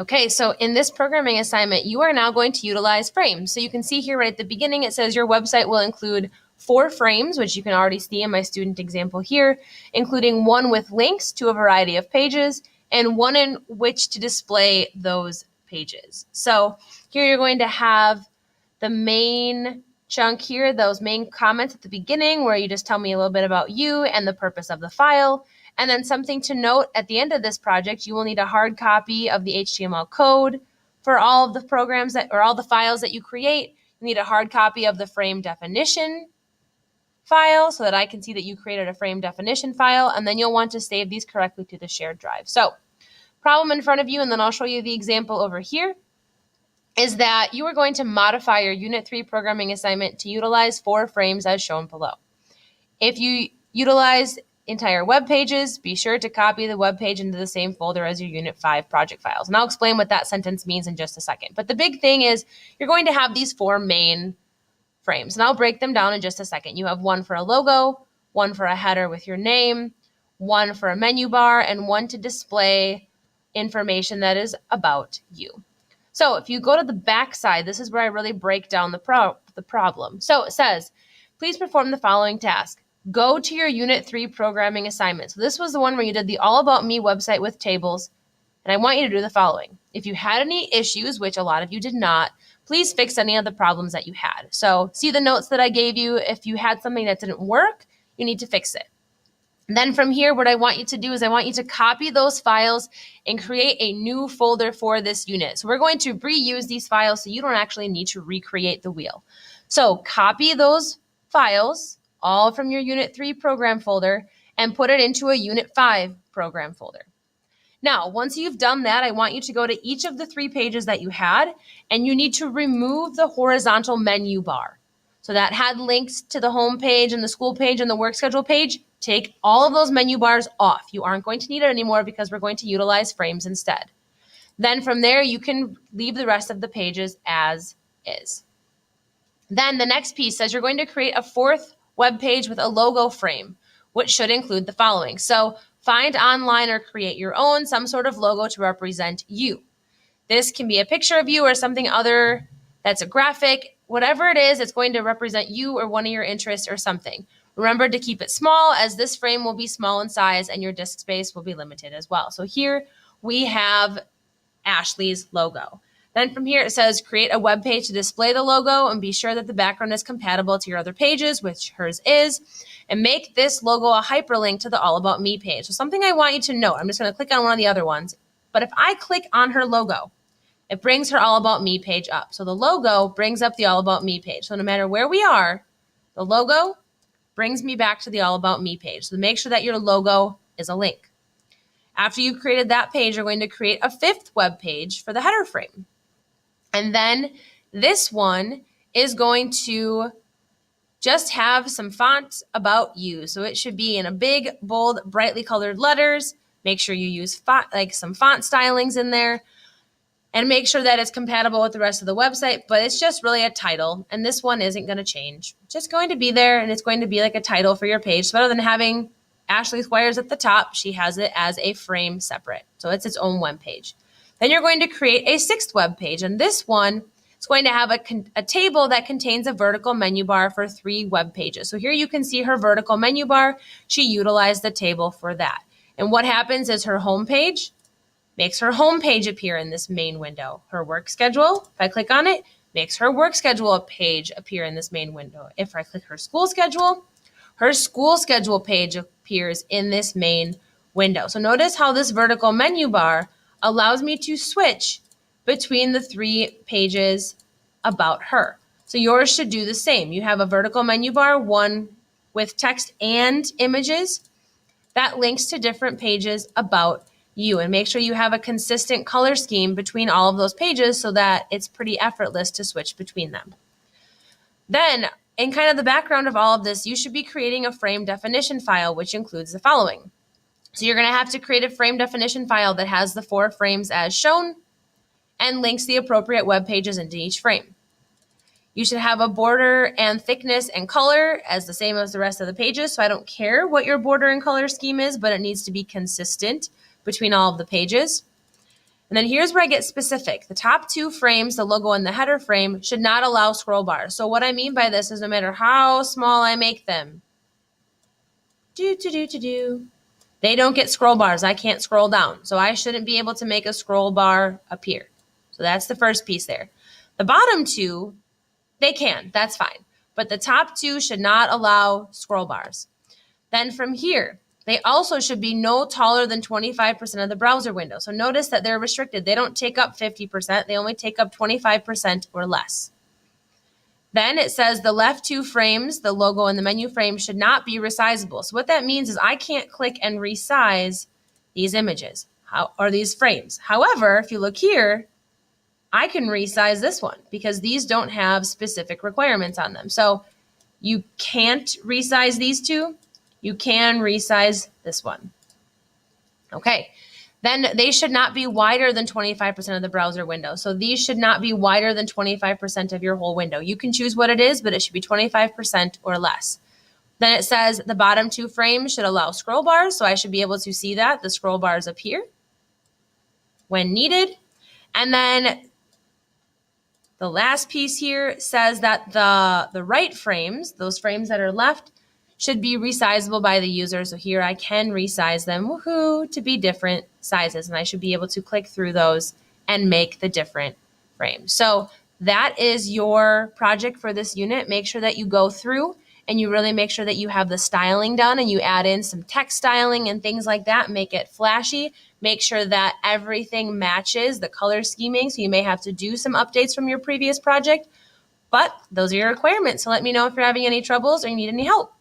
Okay, so in this programming assignment, you are now going to utilize frames. So you can see here right at the beginning, it says your website will include 4 frames, which you can already see in my student example here, including one with links to a variety of pages and one in which to display those pages. So here you're going to have the main chunk here, those main comments at the beginning where you just tell me a little bit about you and the purpose of the file. And then something to note at the end of this project, you will need a hard copy of the HTML code for all of the programs that, or all the files that you create. You need a hard copy of the frame definition file so that I can see that you created a frame definition file, and then you'll want to save these correctly to the shared drive. So, problem in front of you, and then I'll show you the example over here, is that you are going to modify your Unit 3 programming assignment to utilize 4 frames as shown below. If you utilize entire web pages, be sure to copy the web page into the same folder as your Unit 5 project files. And I'll explain what that sentence means in just a second. But the big thing is you're going to have these 4 main frames, and I'll break them down in just a second. You have one for a logo, one for a header with your name, one for a menu bar, and one to display information that is about you. So if you go to the back side, this is where I really break down the problem. So it says, please perform the following task. Go to your Unit 3 programming assignment. So this was the one where you did the All About Me website with tables, and I want you to do the following. If you had any issues, which a lot of you did not, please fix any of the problems that you had. So see the notes that I gave you. If you had something that didn't work, you need to fix it. And then from here, what I want you to do is I want you to copy those files and create a new folder for this unit. So we're going to reuse these files so you don't actually need to recreate the wheel. So copy those files, all from your Unit 3 program folder, and put it into a Unit 5 program folder. Now, once you've done that, I want you to go to each of the 3 pages that you had, and you need to remove the horizontal menu bar. So that had links to the home page and the school page and the work schedule page. Take all of those menu bars off. You aren't going to need it anymore because we're going to utilize frames instead. Then from there, you can leave the rest of the pages as is. Then the next piece says you're going to create a 4th web page with a logo frame, which should include the following. So find online or create your own, some sort of logo to represent you. This can be a picture of you or something other that's a graphic. Whatever it is, it's going to represent you or one of your interests or something. Remember to keep it small, as this frame will be small in size and your disk space will be limited as well. So here we have Ashley's logo. Then from here it says create a web page to display the logo and be sure that the background is compatible to your other pages, which hers is, and make this logo a hyperlink to the All About Me page. So something I want you to note, I'm just going to click on one of the other ones, but if I click on her logo, it brings her All About Me page up. So the logo brings up the All About Me page. So no matter where we are, the logo brings me back to the All About Me page. So make sure that your logo is a link. After you've created that page, you're going to create a 5th web page for the header frame. And then this one is going to just have some font about you. So it should be in a big, bold, brightly colored letters. Make sure you use some font stylings in there. And make sure that it's compatible with the rest of the website, but it's just really a title, and this one isn't going to change. It's just going to be there, and it's going to be like a title for your page. So rather than having Ashley Squires at the top, she has it as a frame separate. So it's its own web page. Then you're going to create a 6th web page, and this one is going to have a table that contains a vertical menu bar for 3 web pages. So here you can see her vertical menu bar. She utilized the table for that. And what happens is her home page makes her home page appear in this main window. Her work schedule, if I click on it, makes her work schedule page appear in this main window. If I click her school schedule page appears in this main window. So notice how this vertical menu bar allows me to switch between the 3 pages about her. So yours should do the same. You have a vertical menu bar, one with text and images that links to different pages about you, and make sure you have a consistent color scheme between all of those pages so that it's pretty effortless to switch between them. Then, in kind of the background of all of this, you should be creating a frame definition file, which includes the following. So you're going to have to create a frame definition file that has the 4 frames as shown and links the appropriate web pages into each frame. You should have a border and thickness and color as the same as the rest of the pages. So I don't care what your border and color scheme is, but it needs to be consistent between all of the pages. And then here's where I get specific. The top two frames, the logo and the header frame, should not allow scroll bars. So what I mean by this is no matter how small I make them, they don't get scroll bars. I can't scroll down. So I shouldn't be able to make a scroll bar appear. So that's the first piece there. The bottom two, they can. That's fine. But the top two should not allow scroll bars. Then from here, they also should be no taller than 25% of the browser window. So notice that they're restricted. They don't take up 50%. They only take up 25% or less. Then it says the left two frames, the logo and the menu frame, should not be resizable. So what that means is I can't click and resize these images or these frames. However, if you look here, I can resize this one because these don't have specific requirements on them. So you can't resize these two. You can resize this one. Okay. Then they should not be wider than 25% of the browser window. So these should not be wider than 25% of your whole window. You can choose what it is, but it should be 25% or less. Then it says the bottom two frames should allow scroll bars. So I should be able to see that the scroll bars appear when needed. And then the last piece here says that the right frames, those frames that are left, should be resizable by the user. So here I can resize them, woohoo, to be different sizes. And I should be able to click through those and make the different frames. So that is your project for this unit. Make sure that you go through and you really make sure that you have the styling done and you add in some text styling and things like that. Make it flashy. Make sure that everything matches the color scheming. So you may have to do some updates from your previous project, but those are your requirements. So let me know if you're having any troubles or you need any help.